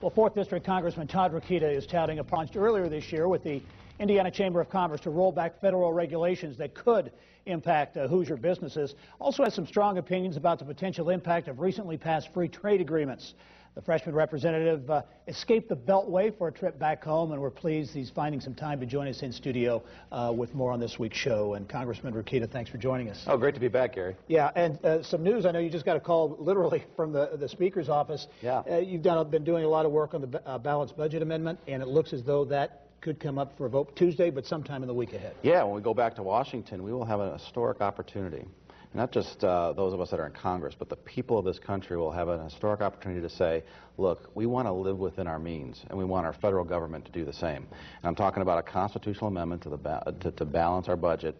Well, 4th District Congressman Todd Rokita is touting a project earlier this year with the Indiana Chamber of Commerce to roll back federal regulations that could impact Hoosier businesses. Also has some strong opinions about the potential impact of recently passed free trade agreements. The freshman representative escaped the Beltway for a trip back home, and we're pleased he's finding some time to join us in studio with more on this week's show. And Congressman Rokita, thanks for joining us. Oh, great to be back, Gary. Yeah, and some news. I know you just got a call literally from the Speaker's office. Yeah. You've been doing a lot of work on the balanced budget amendment, and it looks as though that could come up for a vote Tuesday, but sometime in the week ahead. Yeah, when we go back to Washington, we will have an historic opportunity. Not just those of us that are in Congress, but the people of this country will have an historic opportunity to say, look, we want to live within our means, and we want our federal government to do the same. And I'm talking about a constitutional amendment to balance our budget,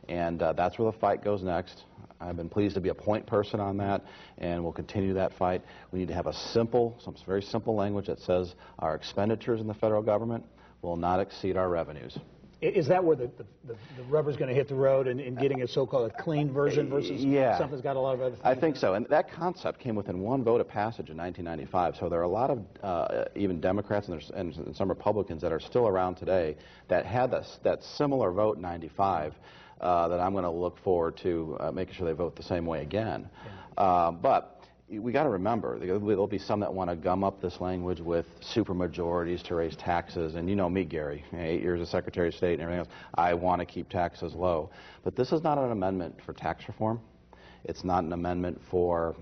and that's where the fight goes next. I've been pleased to be a point person on that, and we'll continue that fight. We need to have some very simple language that says our expenditures in the federal government will not exceed our revenues. Is that where the rubber's going to hit the road in getting a so-called clean version versus something that's got a lot of other things? I think so. And that concept came within one vote of passage in 1995. So there are a lot of even Democrats and some Republicans that are still around today that had that similar vote in 95 that I'm going to look forward to making sure they vote the same way again. Yeah. But we got to remember, there'll be some that want to gum up this language with supermajorities to raise taxes. And you know me, Gary, 8 years as Secretary of State and everything else, I want to keep taxes low. But this is not an amendment for tax reform. It's not an amendment for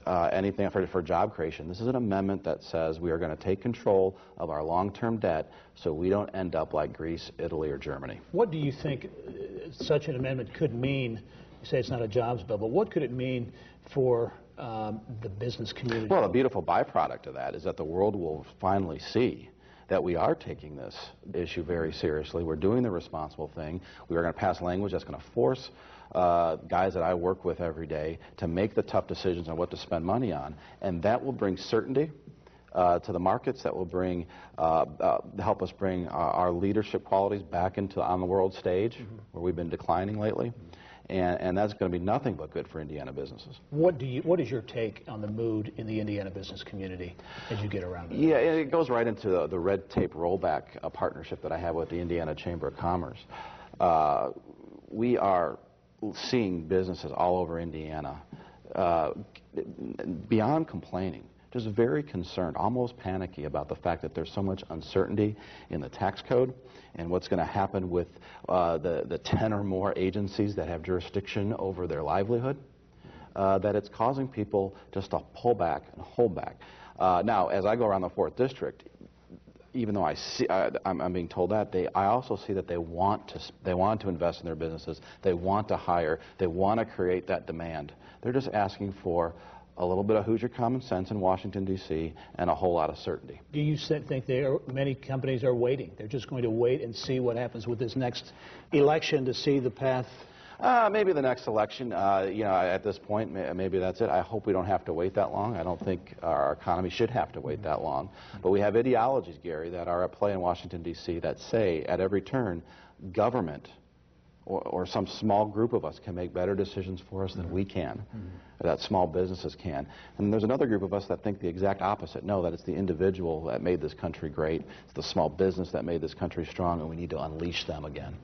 anything for job creation. This is an amendment that says we are going to take control of our long-term debt so we don't end up like Greece, Italy, or Germany. What do you think such an amendment could mean? You say it's not a jobs bill, but what could it mean for the business community? Well, a beautiful byproduct of that is that the world will finally see that we are taking this issue very seriously. We're doing the responsible thing. We are going to pass language that's going to force guys that I work with every day to make the tough decisions on what to spend money on, and that will bring certainty to the markets. That will bring help us bring our leadership qualities back on the world stage, where we've been declining lately. And that's going to be nothing but good for Indiana businesses. What is your take on the mood in the Indiana business community as you get around it? Yeah, it goes right into the red tape rollback partnership that I have with the Indiana Chamber of Commerce. We are seeing businesses all over Indiana, beyond complaining, just very concerned, almost panicky about the fact that there's so much uncertainty in the tax code and what's going to happen with the 10 or more agencies that have jurisdiction over their livelihood, that it's causing people just to pull back and hold back. Now, as I go around the 4th District, even though I'm being told that, I also see that they want to invest in their businesses, they want to hire, they want to create that demand. They're just asking for a little bit of Hoosier common sense in Washington, D.C., and a whole lot of certainty. Do you think many companies are waiting? They're just going to wait and see what happens with this next election to see the path? Maybe the next election. At this point, maybe that's it. I hope we don't have to wait that long. I don't think our economy should have to wait that long. But we have ideologies, Gary, that are at play in Washington, D.C. that say at every turn, government or some small group of us can make better decisions for us than we can, that small businesses can. And there's another group of us that think the exact opposite. No, that it's the individual that made this country great. It's the small business that made this country strong, and we need to unleash them again.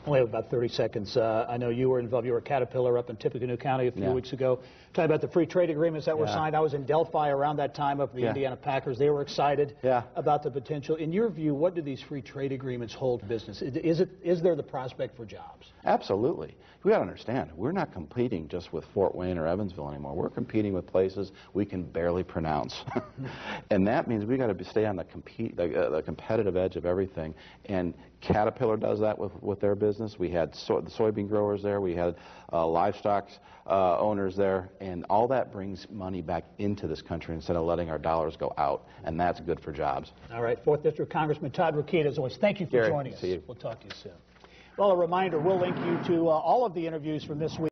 Only have about 30 seconds. I know you were involved. You were at Caterpillar up in Tippecanoe County a few weeks ago. Talking about the free trade agreements that were signed. I was in Delphi around that time up at the Indiana Packers. They were excited about the potential. In your view, what do these free trade agreements hold business? Is there the prospect for jobs? Absolutely. We got to understand, we're not competing just with Fort Wayne or Evansville anymore. We're competing with places we can barely pronounce. And that means we got to stay on the competitive edge of everything. And Caterpillar does that with their business. We had the soybean growers there. We had livestock owners there. And all that brings money back into this country instead of letting our dollars go out. And that's good for jobs. All right. 4th District Congressman Todd Rokita, as always, thank you for joining us. See you. We'll talk to you soon. Well, a reminder, we'll link you to all of the interviews from this week.